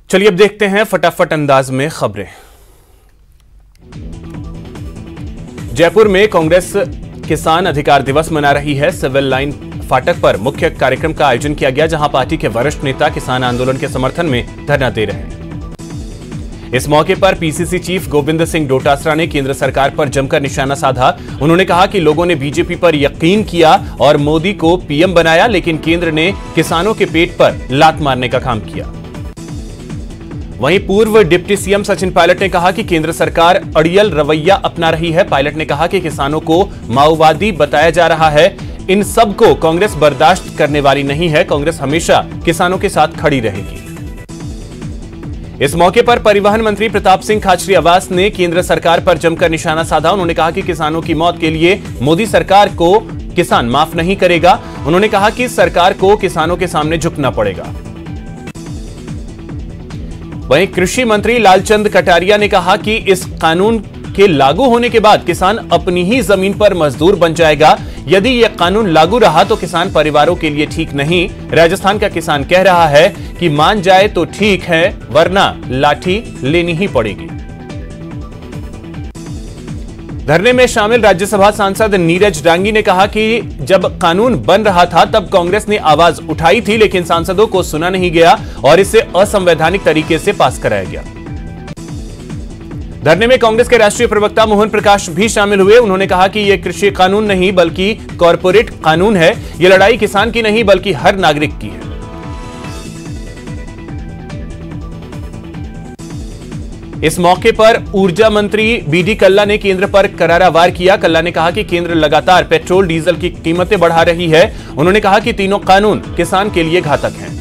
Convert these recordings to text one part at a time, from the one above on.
चलिए अब देखते हैं फटाफट अंदाज में खबरें। जयपुर में कांग्रेस किसान अधिकार दिवस मना रही है। सिविल लाइन फाटक पर मुख्य कार्यक्रम का आयोजन किया गया, जहां पार्टी के वरिष्ठ नेता किसान आंदोलन के समर्थन में धरना दे रहे हैं। इस मौके पर पीसीसी चीफ गोविंद सिंह डोटासरा ने केंद्र सरकार पर जमकर निशाना साधा। उन्होंने कहा कि लोगों ने बीजेपी पर यकीन किया और मोदी को पीएम बनाया, लेकिन केंद्र ने किसानों के पेट पर लात मारने का काम किया। वहीं पूर्व डिप्टी सीएम सचिन पायलट ने कहा कि केंद्र सरकार अड़ियल रवैया अपना रही है। पायलट ने कहा कि किसानों को माओवादी बताया जा रहा है। इन सब को कांग्रेस बर्दाश्त करने वाली नहीं है। कांग्रेस हमेशा किसानों के साथ खड़ी रहेगी। इस मौके पर परिवहन मंत्री प्रताप सिंह खाचरियावास ने केंद्र सरकार पर जमकर निशाना साधा। उन्होंने कहा कि किसानों की मौत के लिए मोदी सरकार को किसान माफ नहीं करेगा। उन्होंने कहा कि सरकार को किसानों के सामने झुकना पड़ेगा। वहीं कृषि मंत्री लालचंद कटारिया ने कहा कि इस कानून के लागू होने के बाद किसान अपनी ही जमीन पर मजदूर बन जाएगा। यदि यह कानून लागू रहा तो किसान परिवारों के लिए ठीक नहीं। राजस्थान का किसान कह रहा है कि मान जाए तो ठीक है, वरना लाठी लेनी ही पड़ेगी। धरने में शामिल राज्यसभा सांसद नीरज डांगी ने कहा कि जब कानून बन रहा था तब कांग्रेस ने आवाज उठाई थी, लेकिन सांसदों को सुना नहीं गया और इसे असंवैधानिक तरीके से पास कराया गया। धरने में कांग्रेस के राष्ट्रीय प्रवक्ता मोहन प्रकाश भी शामिल हुए। उन्होंने कहा कि यह कृषि कानून नहीं बल्कि कॉरपोरेट कानून है। यह लड़ाई किसान की नहीं बल्कि हर नागरिक की है। इस मौके पर ऊर्जा मंत्री बीडी कल्ला ने केंद्र पर करारा वार किया। कल्ला ने कहा कि केंद्र लगातार पेट्रोल डीजल की कीमतें बढ़ा रही है। उन्होंने कहा कि तीनों कानून किसान के लिए घातक हैं।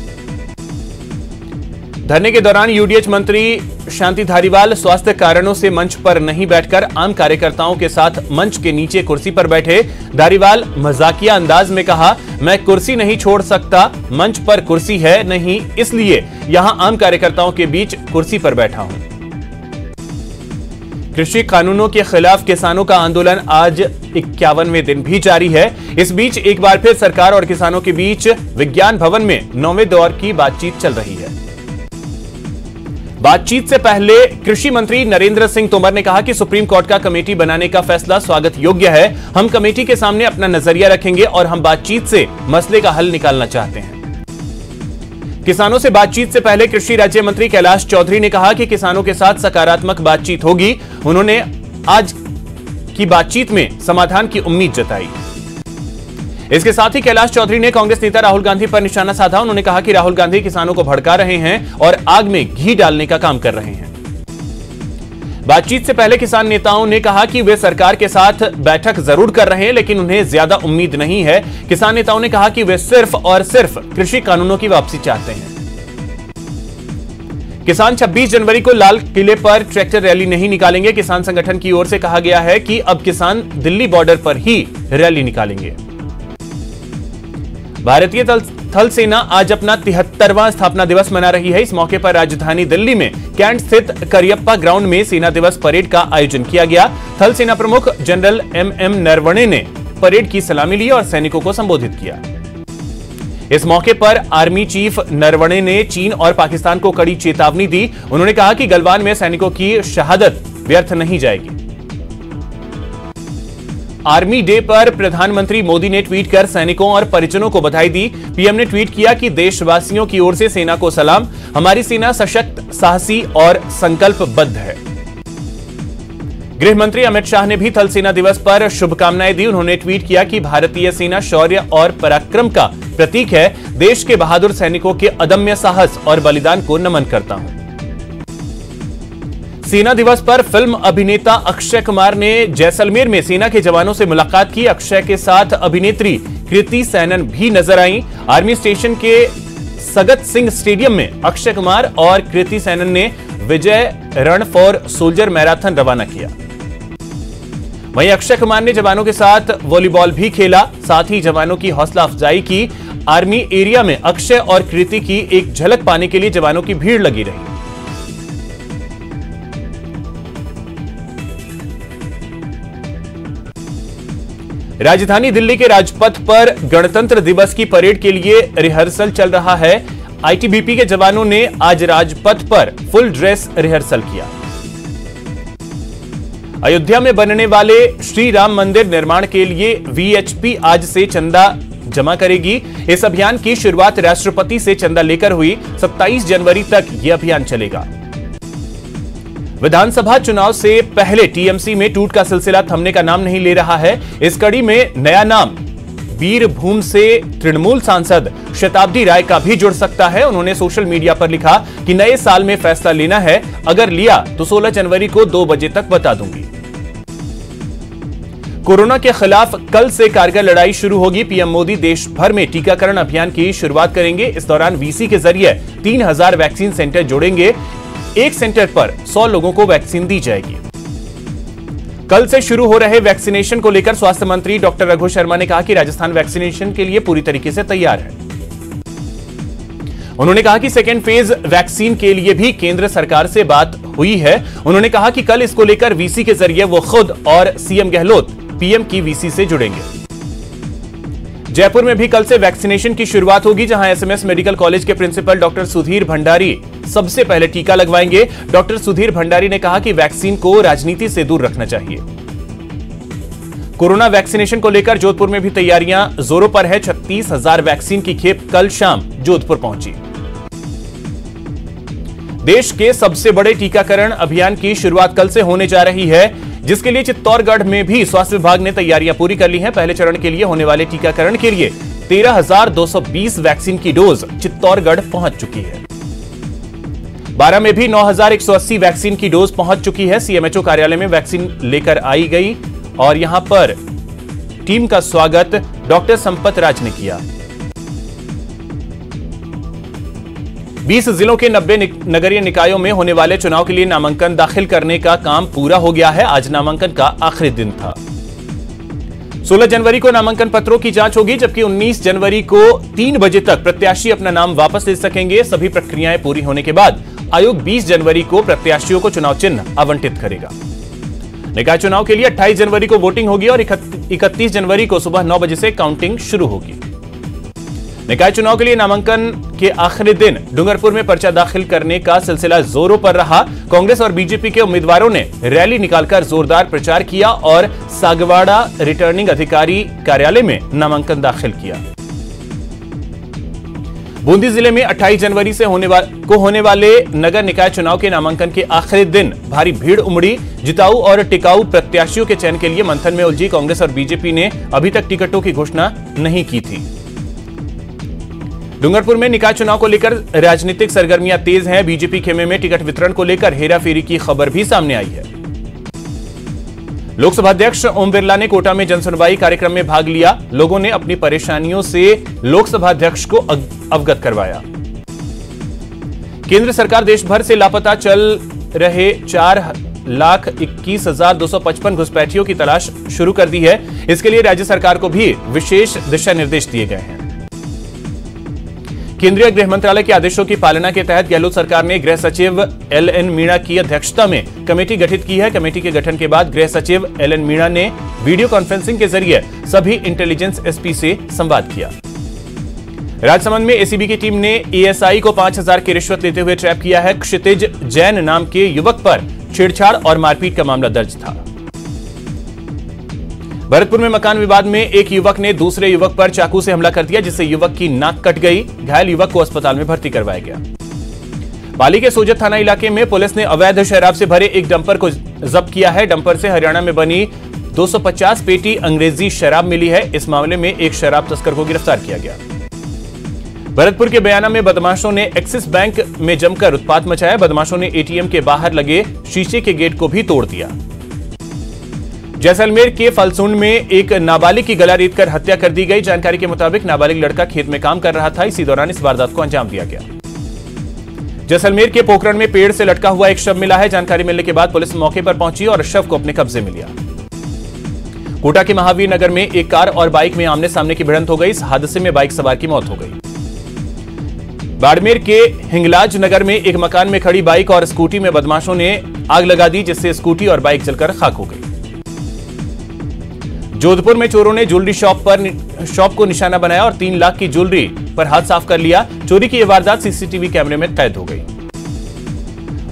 धरने के दौरान यूडीएच मंत्री शांति धारीवाल स्वास्थ्य कारणों से मंच पर नहीं बैठकर आम कार्यकर्ताओं के साथ मंच के नीचे कुर्सी पर बैठे। धारीवाल मजाकिया अंदाज में कहा, मैं कुर्सी नहीं छोड़ सकता, मंच पर कुर्सी है नहीं, इसलिए यहां आम कार्यकर्ताओं के बीच कुर्सी पर बैठा हूं। कृषि कानूनों के खिलाफ किसानों का आंदोलन आज 51वें दिन भी जारी है। इस बीच एक बार फिर सरकार और किसानों के बीच विज्ञान भवन में 9वें दौर की बातचीत चल रही है। बातचीत से पहले कृषि मंत्री नरेंद्र सिंह तोमर ने कहा कि सुप्रीम कोर्ट का कमेटी बनाने का फैसला स्वागत योग्य है। हम कमेटी के सामने अपना नजरिया रखेंगे और हम बातचीत से मसले का हल निकालना चाहते हैं। किसानों से बातचीत से पहले कृषि राज्य मंत्री कैलाश चौधरी ने कहा कि किसानों के साथ सकारात्मक बातचीत होगी। उन्होंने आज की बातचीत में समाधान की उम्मीद जताई। इसके साथ ही कैलाश चौधरी ने कांग्रेस नेता राहुल गांधी पर निशाना साधा। उन्होंने कहा कि राहुल गांधी किसानों को भड़का रहे हैं और आग में घी डालने का काम कर रहे हैं। बातचीत से पहले किसान नेताओं ने कहा कि वे सरकार के साथ बैठक जरूर कर रहे हैं, लेकिन उन्हें ज्यादा उम्मीद नहीं है। किसान नेताओं ने कहा कि वे सिर्फ और सिर्फ कृषि कानूनों की वापसी चाहते हैं। किसान 26 जनवरी को लाल किले पर ट्रैक्टर रैली नहीं निकालेंगे। किसान संगठन की ओर से कहा गया है कि अब किसान दिल्ली बॉर्डर पर ही रैली निकालेंगे। भारतीय थल सेना आज अपना 73वां स्थापना दिवस मना रही है। इस मौके पर राजधानी दिल्ली में कैंट स्थित करियप्पा ग्राउंड में सेना दिवस परेड का आयोजन किया गया। थल सेना प्रमुख जनरल एम नरवणे ने परेड की सलामी ली और सैनिकों को संबोधित किया। इस मौके पर आर्मी चीफ नरवणे ने चीन और पाकिस्तान को कड़ी चेतावनी दी। उन्होंने कहा कि गलवान में सैनिकों की शहादत व्यर्थ नहीं जाएगी। आर्मी डे पर प्रधानमंत्री मोदी ने ट्वीट कर सैनिकों और परिजनों को बधाई दी। पीएम ने ट्वीट किया कि देशवासियों की ओर से सेना को सलाम। हमारी सेना सशक्त, साहसी और संकल्पबद्ध है। गृह मंत्री अमित शाह ने भी थल सेना दिवस पर शुभकामनाएं दी। उन्होंने ट्वीट किया कि भारतीय सेना शौर्य और पराक्रम का प्रतीक है। देश के बहादुर सैनिकों के अदम्य साहस और बलिदान को नमन करता हूं। सेना दिवस पर फिल्म अभिनेता अक्षय कुमार ने जैसलमेर में सेना के जवानों से मुलाकात की। अक्षय के साथ अभिनेत्री कृति सैनन भी नजर आईं। आर्मी स्टेशन के सगत सिंह स्टेडियम में अक्षय कुमार और कृति सैनन ने विजय रन फॉर सोल्जर मैराथन रवाना किया। वहीं अक्षय कुमार ने जवानों के साथ वॉलीबॉल भी खेला। साथ ही जवानों की हौसला अफजाई की। आर्मी एरिया में अक्षय और कृति की एक झलक पाने के लिए जवानों की भीड़ लगी रही। राजधानी दिल्ली के राजपथ पर गणतंत्र दिवस की परेड के लिए रिहर्सल चल रहा है। आईटीबीपी के जवानों ने आज राजपथ पर फुल ड्रेस रिहर्सल किया। अयोध्या में बनने वाले श्री राम मंदिर निर्माण के लिए वीएचपी आज से चंदा जमा करेगी। इस अभियान की शुरुआत राष्ट्रपति से चंदा लेकर हुई। 27 जनवरी तक यह अभियान चलेगा। विधानसभा चुनाव से पहले टीएमसी में टूट का सिलसिला थमने का नाम नहीं ले रहा है। इस कड़ी में नया नाम बीरभूम से तृणमूल सांसद शताब्दी राय का भी जुड़ सकता है। उन्होंने सोशल मीडिया पर लिखा कि नए साल में फैसला लेना है, अगर लिया तो 16 जनवरी को 2 बजे तक बता दूंगी। कोरोना के खिलाफ कल से कारगर लड़ाई शुरू होगी। पीएम मोदी देश भर में टीकाकरण अभियान की शुरुआत करेंगे। इस दौरान वीसी के जरिए 3000 वैक्सीन सेंटर जोड़ेंगे। एक सेंटर पर 100 लोगों को वैक्सीन दी जाएगी। कल से शुरू हो रहे वैक्सीनेशन को लेकर स्वास्थ्य मंत्री डॉक्टर रघु शर्मा ने कहा कि राजस्थान वैक्सीनेशन के लिए पूरी तरीके से तैयार है। उन्होंने कहा कि सेकेंड फेज वैक्सीन के लिए भी केंद्र सरकार से बात हुई है। उन्होंने कहा कि कल इसको लेकर वीसी के जरिए वो खुद और सीएम गहलोत पीएम की वीसी से जुड़ेंगे। जयपुर में भी कल से वैक्सीनेशन की शुरुआत होगी, जहां एसएमएस मेडिकल कॉलेज के प्रिंसिपल डॉक्टर सुधीर भंडारी सबसे पहले टीका लगवाएंगे। डॉक्टर सुधीर भंडारी ने कहा कि वैक्सीन को राजनीति से दूर रखना चाहिए। कोरोना वैक्सीनेशन को लेकर जोधपुर में भी तैयारियां जोरों पर है। 36,000 वैक्सीन की खेप कल शाम जोधपुर पहुंची। देश के सबसे बड़े टीकाकरण अभियान की शुरुआत कल से होने जा रही है, जिसके लिए चित्तौड़गढ़ में भी स्वास्थ्य विभाग ने तैयारियां पूरी कर ली हैं। पहले चरण के लिए होने वाले टीकाकरण के लिए 13,220 वैक्सीन की डोज चित्तौड़गढ़ पहुंच चुकी है। 12 में भी 9,180 वैक्सीन की डोज पहुंच चुकी है। सीएमएचओ कार्यालय में वैक्सीन लेकर आई गई और यहां पर टीम का स्वागत डॉक्टर संपत राज ने किया। 20 जिलों के 90 नगरीय निकायों में होने वाले चुनाव के लिए नामांकन दाखिल करने का काम पूरा हो गया है। आज नामांकन का आखिरी दिन था। 16 जनवरी को नामांकन पत्रों की जांच होगी, जबकि 19 जनवरी को 3 बजे तक प्रत्याशी अपना नाम वापस ले सकेंगे। सभी प्रक्रियाएं पूरी होने के बाद आयोग 20 जनवरी को प्रत्याशियों को चुनाव चिन्ह आवंटित करेगा। निकाय चुनाव के लिए 28 जनवरी को वोटिंग होगी और 31 जनवरी को सुबह 9 बजे से काउंटिंग शुरू होगी। निकाय चुनाव के लिए नामांकन के आखिरी दिन डूंगरपुर में पर्चा दाखिल करने का सिलसिला जोरों पर रहा। कांग्रेस और बीजेपी के उम्मीदवारों ने रैली निकालकर जोरदार प्रचार किया और सागवाड़ा रिटर्निंग अधिकारी कार्यालय में नामांकन दाखिल किया। बूंदी जिले में 28 जनवरी से होने वाले नगर निकाय चुनाव के नामांकन के आखिरी दिन भारी भीड़ उमड़ी। जिताऊ और टिकाऊ प्रत्याशियों के चयन के लिए मंथन में उलझी कांग्रेस और बीजेपी ने अभी तक टिकटों की घोषणा नहीं की थी। डूंगरपुर में निकाय चुनाव को लेकर राजनीतिक सरगर्मियां तेज हैं। बीजेपी खेमे में टिकट वितरण को लेकर हेराफेरी की खबर भी सामने आई है। लोकसभा अध्यक्ष ओम बिरला ने कोटा में जनसुनवाई कार्यक्रम में भाग लिया। लोगों ने अपनी परेशानियों से लोकसभा अध्यक्ष को अवगत करवाया। केंद्र सरकार देश भर से लापता चल रहे 4,21,255 घुसपैठियों की तलाश शुरू कर दी है। इसके लिए राज्य सरकार को भी विशेष दिशा निर्देश दिए गए हैं। केंद्रीय गृह मंत्रालय के आदेशों की पालना के तहत गहलोत सरकार ने गृह सचिव एलएन मीणा की अध्यक्षता में कमेटी गठित की है। कमेटी के गठन के बाद गृह सचिव एलएन मीणा ने वीडियो कॉन्फ्रेंसिंग के जरिए सभी इंटेलिजेंस एसपी से संवाद किया। राजसमंद में एसीबी की टीम ने एएसआई को 5,000 की रिश्वत लेते हुए ट्रैप किया है। क्षितिज जैन नाम के युवक पर छेड़छाड़ और मारपीट का मामला दर्ज था। भरतपुर में मकान विवाद में एक युवक ने दूसरे युवक पर चाकू से हमला कर दिया, जिससे युवक की नाक कट गई। घायल युवक को अस्पताल में भर्ती करवाया गया। पाली के सोजत थाना इलाके में पुलिस ने अवैध शराब से भरे एक डंपर को जब्त किया है। डंपर से हरियाणा में बनी 250 पेटी अंग्रेजी शराब मिली है। इस मामले में एक शराब तस्कर को गिरफ्तार किया गया। भरतपुर के बयाना में बदमाशों ने एक्सिस बैंक में जमकर उत्पात मचाया। बदमाशों ने एटीएम के बाहर लगे शीशे के गेट को भी तोड़ दिया। जैसलमेर के फलसूंड में एक नाबालिग की गला रेतकर हत्या कर दी गई। जानकारी के मुताबिक नाबालिग लड़का खेत में काम कर रहा था। इसी दौरान इस वारदात को अंजाम दिया गया। जैसलमेर के पोखरण में पेड़ से लटका हुआ एक शव मिला है। जानकारी मिलने के बाद पुलिस मौके पर पहुंची और शव को अपने कब्जे में लिया। कोटा के महावीर नगर में एक कार और बाइक में आमने सामने की भिड़ंत हो गई। इस हादसे में बाइक सवार की मौत हो गई। बाड़मेर के हिंगलाज नगर में एक मकान में खड़ी बाइक और स्कूटी में बदमाशों ने आग लगा दी, जिससे स्कूटी और बाइक जलकर खाक हो गई। जोधपुर में चोरों ने ज्वेलरी शॉप को निशाना बनाया और 3 लाख की ज्वेलरी पर हाथ साफ कर लिया। चोरी की यह वारदात सीसीटीवी कैमरे में कैद हो गई।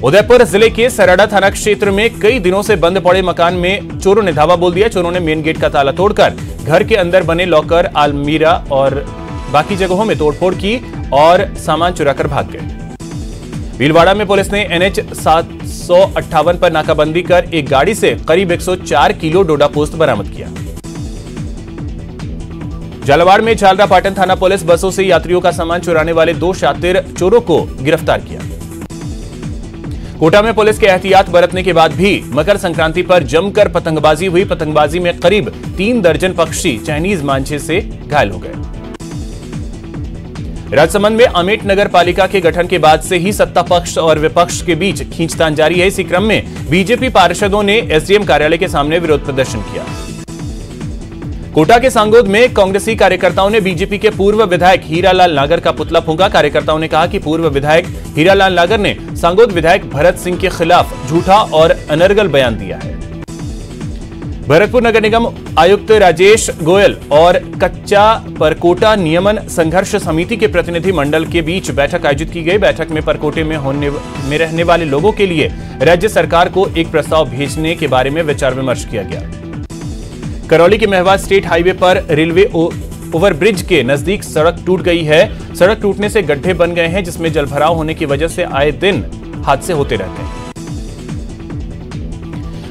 उदयपुर जिले के सराड़ा थाना क्षेत्र में कई दिनों से बंद पड़े मकान में चोरों ने धावा बोल दिया। चोरों ने मेन गेट का ताला तोड़कर घर के अंदर बने लॉकर, अलमीरा और बाकी जगहों में तोड़फोड़ की और सामान चुराकर भाग गए। भीलवाड़ा में पुलिस ने NH 758 पर नाकाबंदी कर एक गाड़ी से करीब 104 किलो डोडा पोस्त बरामद किया। झालावाड़ में झालरापाटन थाना पुलिस बसों से यात्रियों का सामान चुराने वाले 2 शातिर चोरों को गिरफ्तार किया। कोटा में पुलिस के एहतियात बरतने के बाद भी मकर संक्रांति पर जमकर पतंगबाजी हुई। पतंगबाजी में करीब 3 दर्जन पक्षी चाइनीज मांझे से घायल हो गए। राजसमंद में अमेठ नगर पालिका के गठन के बाद से ही सत्ता पक्ष और विपक्ष के बीच खींचतान जारी है। इसी क्रम में बीजेपी पार्षदों ने SDM कार्यालय के सामने विरोध प्रदर्शन किया। कोटा के सांगोद में कांग्रेसी कार्यकर्ताओं ने बीजेपी के पूर्व विधायक हीरालाल नागर का पुतला फूंका। कार्यकर्ताओं ने कहा कि पूर्व विधायक हीरालाल नागर ने सांगोद विधायक भरत सिंह के खिलाफ झूठा और अनर्गल बयान दिया है। भरतपुर नगर निगम आयुक्त राजेश गोयल और कच्चा परकोटा नियमन संघर्ष समिति के प्रतिनिधि मंडल के बीच बैठक आयोजित की गई। बैठक में परकोटे में रहने वाले लोगों के लिए राज्य सरकार को एक प्रस्ताव भेजने के बारे में विचार विमर्श किया गया। करौली के महवा स्टेट हाईवे पर रेलवे ओवरब्रिज के नजदीक सड़क टूट गई है। सड़क टूटने से गड्ढे बन गए हैं, जिसमें जलभराव होने की वजह से आए दिन हादसे होते रहते हैं।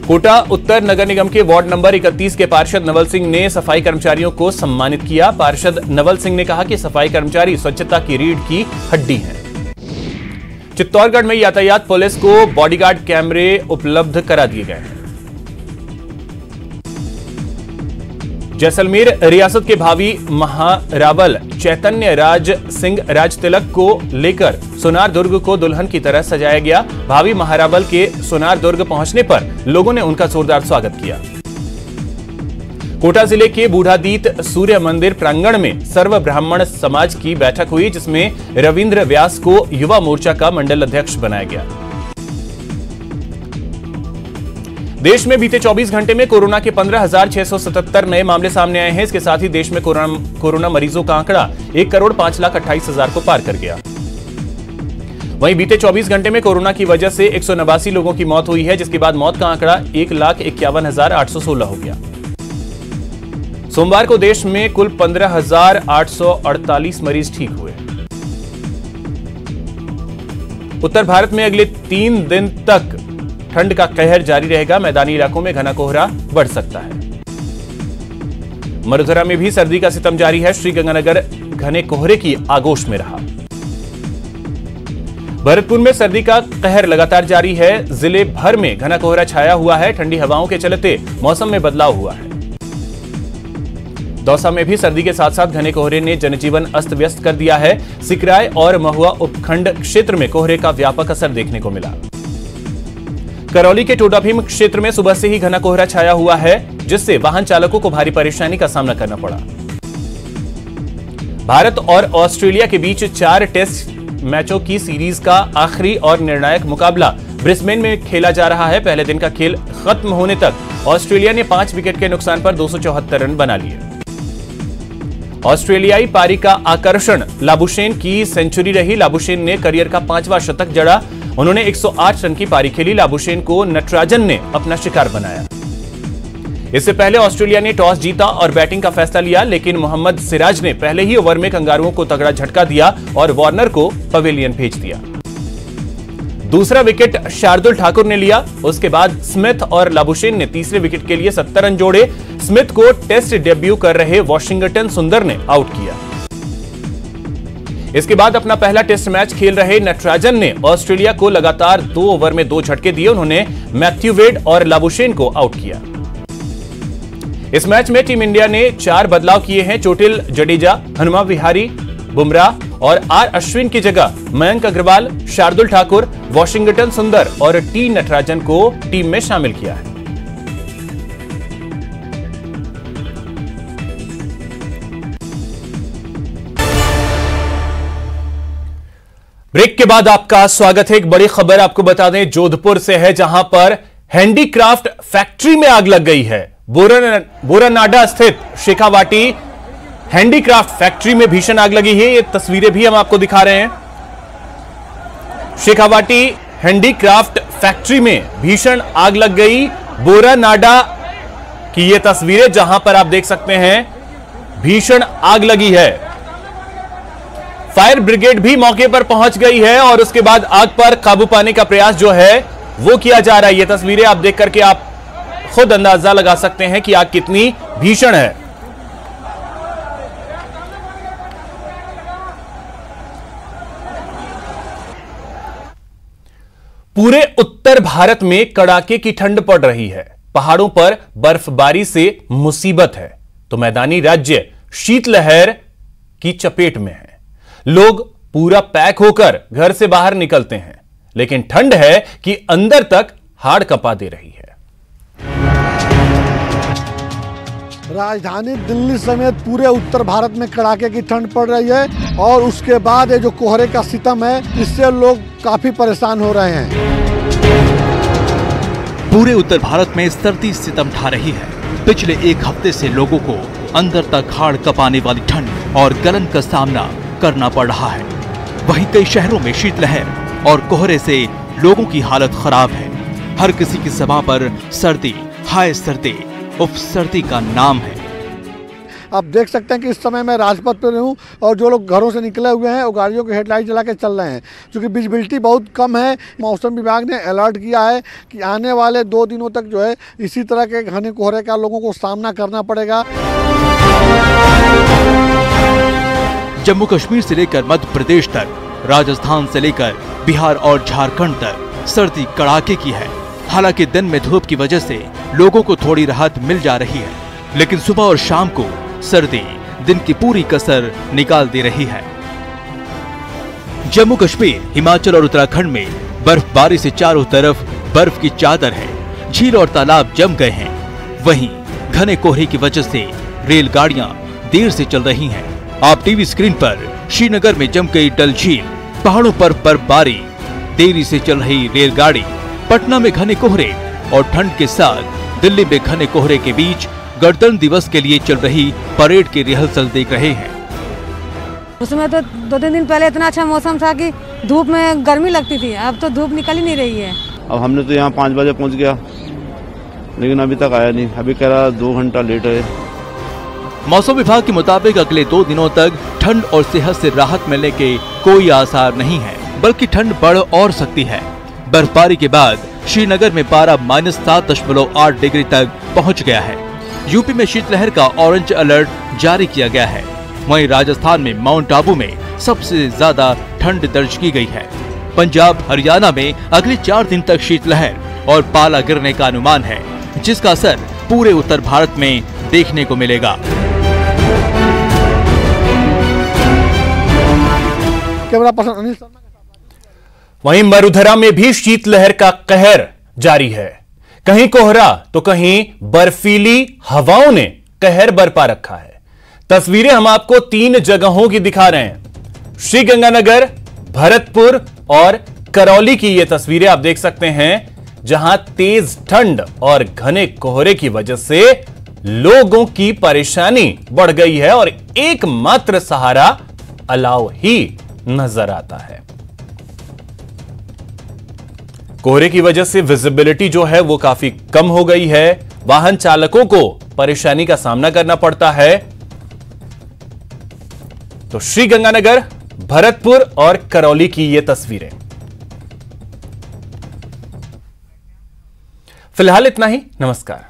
कोटा उत्तर नगर निगम के वार्ड नंबर 31 के पार्षद नवल सिंह ने सफाई कर्मचारियों को सम्मानित किया। पार्षद नवल सिंह ने कहा कि सफाई कर्मचारी स्वच्छता की रीढ़ की हड्डी हैं। चित्तौड़गढ़ में यातायात पुलिस को बॉडीगार्ड कैमरे उपलब्ध करा दिए गए हैं। जैसलमेर रियासत के भावी महारावल चैतन्य राज सिंह राज तिलक को लेकर सोनार दुर्ग को दुल्हन की तरह सजाया गया। भावी महारावल के सोनार दुर्ग पहुंचने पर लोगों ने उनका जोरदार स्वागत किया। कोटा जिले के बूढ़ादीत सूर्य मंदिर प्रांगण में सर्व ब्राह्मण समाज की बैठक हुई, जिसमें रविंद्र व्यास को युवा मोर्चा का मंडल अध्यक्ष बनाया गया। देश में बीते 24 घंटे में कोरोना के 15,677 नए मामले सामने आए हैं। इसके साथ ही देश में कोरोना मरीजों का आंकड़ा 1,05,28,000 को पार कर गया। वहीं बीते 24 घंटे में कोरोना की वजह से 189 लोगों की मौत हुई है, जिसके बाद मौत का आंकड़ा 1,51,816 हो गया। सोमवार को देश में कुल 15,848 मरीज ठीक हुए। उत्तर भारत में अगले 3 दिन तक ठंड का कहर जारी रहेगा। मैदानी इलाकों में घना कोहरा बढ़ सकता है। मरुधरा में भी सर्दी का सितम जारी है। श्रीगंगानगर घने कोहरे की आगोश में रहा। भरतपुर में सर्दी का कहर लगातार जारी है। जिले भर में घना कोहरा छाया हुआ है। ठंडी हवाओं के चलते मौसम में बदलाव हुआ है। दौसा में भी सर्दी के साथ साथ घने कोहरे ने जनजीवन अस्त व्यस्त कर दिया है। सिकराय और महुआ उपखंड क्षेत्र में कोहरे का व्यापक असर देखने को मिला। करौली के टोडाभीम क्षेत्र में सुबह से ही घना कोहरा छाया हुआ है, जिससे वाहन चालकों को भारी परेशानी का सामना करना पड़ा। भारत और ऑस्ट्रेलिया के बीच 4 टेस्ट मैचों की सीरीज का आखिरी और निर्णायक मुकाबला ब्रिस्बेन में खेला जा रहा है। पहले दिन का खेल खत्म होने तक ऑस्ट्रेलिया ने 5 विकेट के नुकसान पर 274 रन बना लिए। ऑस्ट्रेलियाई पारी का आकर्षण लाबुशेन की सेंचुरी रही। लाबुशेन ने करियर का 5वां शतक जड़ा। उन्होंने 108 रन की पारी खेली। लाबुशेन को नटराजन ने अपना शिकार बनाया। इससे पहले ऑस्ट्रेलिया ने टॉस जीता और बैटिंग का फैसला लिया, लेकिन मोहम्मद सिराज ने पहले ही ओवर में कंगारुओं को तगड़ा झटका दिया और वार्नर को पवेलियन भेज दिया। दूसरा विकेट शार्दुल ठाकुर ने लिया। उसके बाद स्मिथ और लाबुशेन ने तीसरे विकेट के लिए 70 रन जोड़े। स्मिथ को टेस्ट डेब्यू कर रहे वॉशिंगटन सुंदर ने आउट किया। इसके बाद अपना पहला टेस्ट मैच खेल रहे नटराजन ने ऑस्ट्रेलिया को लगातार 2 ओवर में 2 झटके दिए। उन्होंने मैथ्यू वेड और लाबुशेन को आउट किया। इस मैच में टीम इंडिया ने 4 बदलाव किए हैं। चोटिल जडेजा, हनुमा विहारी, बुमराह और आर अश्विन की जगह मयंक अग्रवाल, शार्दुल ठाकुर, वॉशिंगटन सुंदर और टी नटराजन को टीम में शामिल किया है। ब्रेक के बाद आपका स्वागत है। एक बड़ी खबर आपको बता दें, जोधपुर से है, जहां पर हैंडीक्राफ्ट फैक्ट्री में आग लग गई है। बोरानाडा स्थित शेखावाटी हैंडीक्राफ्ट फैक्ट्री में भीषण आग लगी है। ये तस्वीरें भी हम आपको दिखा रहे हैं। शेखावाटी हैंडीक्राफ्ट फैक्ट्री में भीषण आग लग गई। बोरानाडा की ये तस्वीरें जहां पर आप देख सकते हैं भीषण आग लगी है। फायर ब्रिगेड भी मौके पर पहुंच गई है और उसके बाद आग पर काबू पाने का प्रयास जो है वो किया जा रहा है। ये तस्वीरें आप देख करके आप खुद अंदाजा लगा सकते हैं कि आग कितनी भीषण है। पूरे उत्तर भारत में कड़ाके की ठंड पड़ रही है। पहाड़ों पर बर्फबारी से मुसीबत है तो मैदानी राज्य शीतलहर की चपेट में है। लोग पूरा पैक होकर घर से बाहर निकलते हैं, लेकिन ठंड है कि अंदर तक हाड़ कंपा दे रही है। राजधानी दिल्ली समेत पूरे उत्तर भारत में कड़ाके की ठंड पड़ रही है और उसके बाद ये जो कोहरे का सितम है, इससे लोग काफी परेशान हो रहे हैं। पूरे उत्तर भारत में सर्दी सितम ढा रही है। पिछले एक हफ्ते से लोगों को अंदर तक हाड़ कंपाने वाली ठंड और गलन का सामना करना पड़ रहा है। वहीं कई शहरों में शीतलहर और कोहरे से लोगों की हालत खराब है। हर किसी की ज़बां पर सर्दी, हाय सर्दी, उफ सर्दी का नाम है। आप देख सकते हैं कि इस समय मैं राजपथ पर हूँ और जो लोग घरों से निकले हुए हैं वो गाड़ियों की हेडलाइट जला के चल रहे हैं। क्योंकि विजिबिलिटी बहुत कम है। मौसम विभाग ने अलर्ट किया है कि आने वाले 2 दिनों तक जो है इसी तरह के घने कोहरे का लोगों को सामना करना पड़ेगा। जम्मू कश्मीर से लेकर मध्य प्रदेश तक, राजस्थान से लेकर बिहार और झारखंड तक सर्दी कड़ाके की है। हालांकि दिन में धूप की वजह से लोगों को थोड़ी राहत मिल जा रही है, लेकिन सुबह और शाम को सर्दी दिन की पूरी कसर निकाल दे रही है। जम्मू कश्मीर, हिमाचल और उत्तराखंड में बर्फबारी से चारों तरफ बर्फ की चादर है। झील और तालाब जम गए हैं। वहीं घने कोहरे की वजह से रेलगाड़ियां देर से चल रही हैं। आप टीवी स्क्रीन पर श्रीनगर में जम गई डल झील, पहाड़ों पर बर्फबारी, देरी से चल रही रेलगाड़ी, पटना में घने कोहरे और ठंड के साथ दिल्ली में घने कोहरे के बीच गणतंत्र दिवस के लिए चल रही परेड की रिहर्सल देख रहे हैं। उसमें तो 2-3 दिन पहले इतना अच्छा मौसम था कि धूप में गर्मी लगती थी, अब तो धूप निकल ही नहीं रही है। अब हमने तो यहाँ 5 बजे पहुँच गया, लेकिन अभी तक आया नहीं। अभी कह रहा 2 घंटा लेट है। मौसम विभाग के मुताबिक अगले 2 दिनों तक ठंड और सेहत से राहत मिलने के कोई आसार नहीं है, बल्कि ठंड बढ़ और सकती है। बर्फबारी के बाद श्रीनगर में पारा -7.8 डिग्री तक पहुंच गया है। यूपी में शीतलहर का ऑरेंज अलर्ट जारी किया गया है। वहीं राजस्थान में माउंट आबू में सबसे ज्यादा ठंड दर्ज की गई है। पंजाब, हरियाणा में अगले 4 दिन तक शीतलहर और पाला गिरने का अनुमान है, जिसका असर पूरे उत्तर भारत में देखने को मिलेगा। Camera person Anil Sharma. वहीं मरुधरा में भी शीतलहर का कहर जारी है। कहीं कोहरा तो कहीं बर्फीली हवाओं ने कहर बरपा रखा है। तस्वीरें हम आपको 3 जगहों की दिखा रहे हैं। श्रीगंगानगर, भरतपुर और करौली की ये तस्वीरें आप देख सकते हैं, जहां तेज ठंड और घने कोहरे की वजह से लोगों की परेशानी बढ़ गई है और एकमात्र सहारा अलाव ही नजर आता है। कोहरे की वजह से विजिबिलिटी जो है वो काफी कम हो गई है। वाहन चालकों को परेशानी का सामना करना पड़ता है। तो श्रीगंगानगर, भरतपुर और करौली की ये तस्वीरें। फिलहाल इतना ही। नमस्कार।